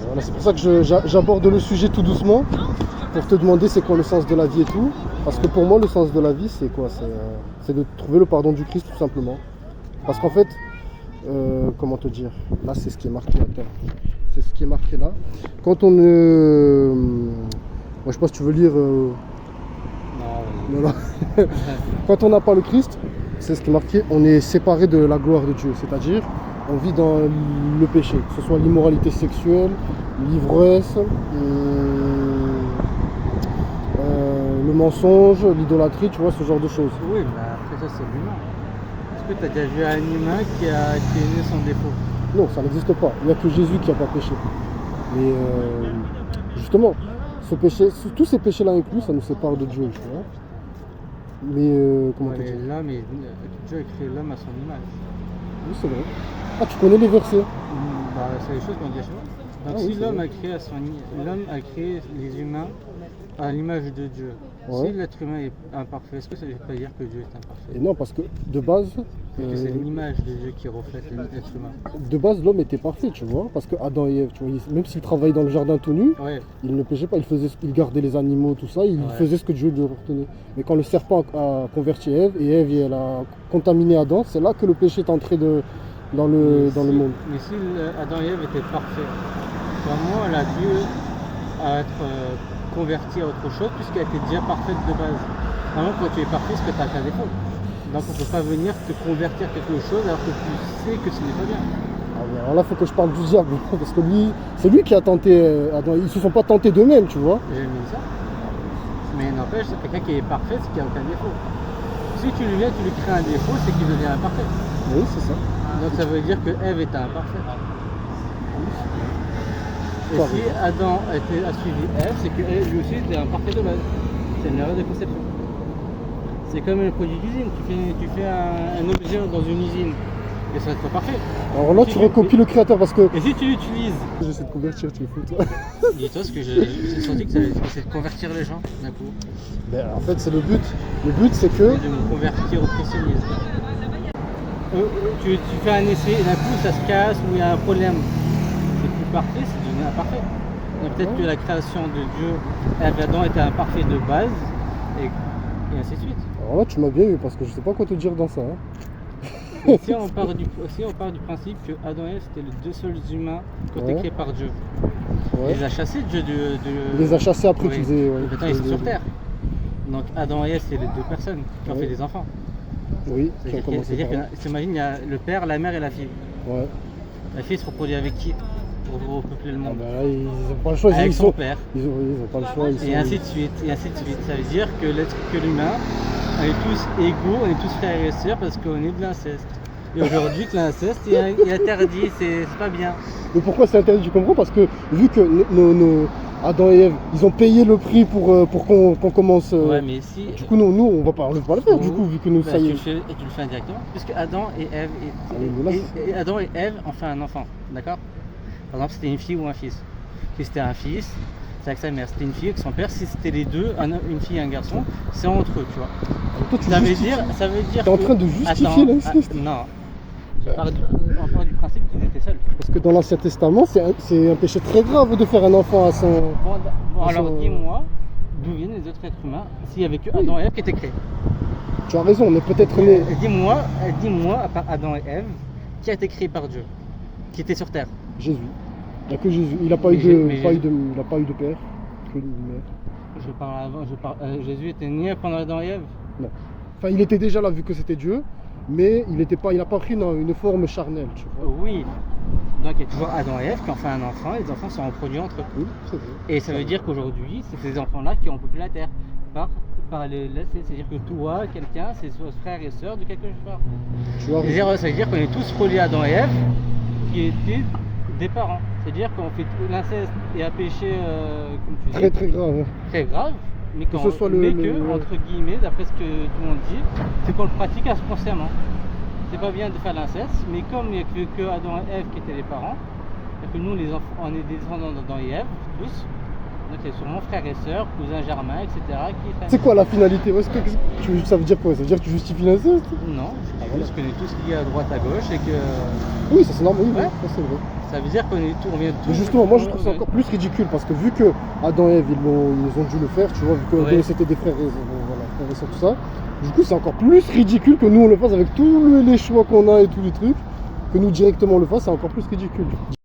Voilà, c'est pour ça que j'aborde le sujet tout doucement, pour te demander c'est quoi le sens de la vie et tout. Parce que pour moi, le sens de la vie, c'est quoi? C'est de trouver le pardon du Christ, tout simplement. Parce qu'en fait, comment te dire? Là, c'est ce qui est marqué. Attends. C'est ce qui est marqué là. Quand on ne... Moi, je sais pas si tu veux lire... Non. Quand on n'a pas le Christ, c'est ce qui est marqué, on est séparé de la gloire de Dieu. C'est-à-dire, on vit dans le péché, que ce soit l'immoralité sexuelle, l'ivresse, le mensonge, l'idolâtrie, tu vois, ce genre de choses. Oui, mais après ça, c'est l'humain. Est-ce que tu as déjà vu un humain qui est né sans défaut? Non, ça n'existe pas. Il n'y a que Jésus qui n'a pas péché. Mais justement, ce péché, tous ces péchés-là inclus, ça nous sépare de Dieu, tu vois. Mais comment te dire? Dieu a créé l'homme à son image. Oui, c'est vrai. Ah, tu connais les versets? C'est les choses qu'on dit à chaque fois. Donc si l'homme a créé les humains à l'image de Dieu, si l'être humain est imparfait, est-ce que ça ne veut pas dire que Dieu est imparfait? Et non, parce que de base... c'est l'image de Dieu qui reflète l'être humain. De base, l'homme était parfait, tu vois, parce que Adam et Ève, tu vois, même s'ils travaillaient dans le jardin tout nu, ils ne péchaient pas, ils gardaient les animaux, tout ça, ils faisaient ce que Dieu lui retenait. Mais quand le serpent a converti Ève, et Ève elle a contaminé Adam, c'est là que le péché est entré dans le monde. Mais si Adam et Ève étaient parfaits, comment elle a dû être convertie à autre chose puisqu'elle était déjà parfaite de base? Vraiment, quand tu es parfait, c'est que tu as qu'un défaut. Donc on ne peut pas venir te convertir quelque chose alors que tu sais que ce n'est pas bien. Alors là, il faut que je parle du diable, parce que lui, c'est lui qui a tenté Adam. Ils ne se sont pas tentés d'eux-mêmes, tu vois. J'ai mis ça. Mais n'empêche, quelqu'un qui est parfait, c'est qu'il n'y a aucun défaut. Si tu lui crées un défaut, c'est qu'il devient imparfait. Oui, c'est ça. Donc ça veut dire que Ève était imparfaite. Et si Adam a suivi Ève, c'est que lui aussi était imparfait de base. C'est une erreur de conception. C'est comme un produit d'usine. Tu fais un objet dans une usine et ça va être pas parfait. Alors là, tu recopies le créateur parce que... Et si tu l'utilises... J'essaie de convertir, tu le fous toi. Dis-toi ce que j'ai senti que c'est de convertir les gens d'un coup. Ben, en fait, c'est le but. Le but, c'est que... De me convertir au christianisme. Tu fais un essai et d'un coup ça se casse ou il y a un problème. C'est plus parfait, c'est devenu imparfait. Peut-être que la création de Dieu, Ève et Adam était imparfait de base et ainsi de suite. Alors là, tu m'as bien eu parce que je sais pas quoi te dire dans ça. Si on part du principe que Adam et Ève c'était les deux seuls humains qui ont été créés par Dieu. Il les a chassés Dieu Il les a chassés après qu'ils aient... Maintenant ils sont sur terre. Donc Adam et Ève c'est les deux personnes qui ont fait des enfants. Oui, c'est-à-dire que t'imagines, il y a le père, la mère et la fille. Ouais. La fille se reproduit avec qui pour repeupler le monde? Là, ils n'ont pas le choix. Avec son père. Ils ont pas le choix. Et ainsi de suite, et ainsi de suite. Ça veut dire que l'humain, on est tous égaux, on est tous frères et sœurs parce qu'on est de l'inceste. Et aujourd'hui que l'inceste est interdit, c'est pas bien. Mais pourquoi c'est interdit? Tu comprends? Parce que vu que nos Adam et Ève, ils ont payé le prix pour qu'on commence. Ouais, mais si. Du coup, nous, on va pas le faire. Du coup, vu que nous, ça y est. Tu le fais indirectement, puisque Adam et Ève Adam et Ève ont fait un enfant, d'accord? Par exemple, c'était une fille ou un fils. Si c'était un fils, c'est avec sa mère. C'était une fille avec son père. Si c'était les deux, une fille et un garçon, c'est entre eux, tu vois. Toi, ça veut dire. T'es en train de justifier l'inceste? Non. On part du principe qu'ils étaient seuls. Parce que dans l'Ancien Testament, c'est un péché très grave de faire un enfant à son... Bon alors dis-moi, d'où viennent les autres êtres humains s'il n'y avait que Adam et Ève qui étaient créés? Tu as raison, on est peut-être né... Dis-moi, à part Adam et Ève, qui a été créé par Dieu? Qui était sur terre? Jésus. Il n'y a que Jésus. Il n'a pas, eu de père, que une mère. Jésus était né pendant Adam et Ève? Non. Enfin, il était déjà là vu que c'était Dieu. Mais il n'a pas pris une forme charnelle, tu vois. Oui. Donc il y a toujours Adam et Ève qui ont fait un enfant et les enfants sont reproduits entre eux. Oui, c'est vrai. Et ça veut dire qu'aujourd'hui, c'est ces enfants-là qui ont peuplé la terre par les c'est-à-dire que toi, quelqu'un, c'est frère et sœur de quelque part. Ça veut dire qu'on est tous reliés à Adam et Ève qui étaient des parents. C'est-à-dire qu'on fait l'inceste et un péché, comme tu dis, très très grave. Très grave. Mais que ce soit entre guillemets, d'après ce que tout le monde dit, c'est qu'on le pratique inconsciemment. C'est pas bien de faire l'inceste, mais comme il n'y a que Adam et Ève qui étaient les parents, et que nous les enfants, on est des descendants d'Adam et Ève, tous, Donc c'est sûrement frères et sœurs, cousins germains, etc. qui freinent. C'est quoi la finalité? Ça veut dire quoi? Ça veut dire que tu justifies l'inceste? Non, c'est juste qu'on est tous liés à droite à gauche et que Oui, ça c'est normal, oui, Ouais. ça c'est vrai. ça veut dire qu'on vient tous. Mais justement, moi je trouve ça encore plus ridicule parce que vu que Adam et Ève ils ont dû le faire, tu vois, vu que Ouais. c'était des frères et, voilà, frères et sœurs, tout ça, du coup c'est encore plus ridicule que nous on le fasse avec tous les choix qu'on a et tous les trucs, que nous directement on le fasse, c'est encore plus ridicule.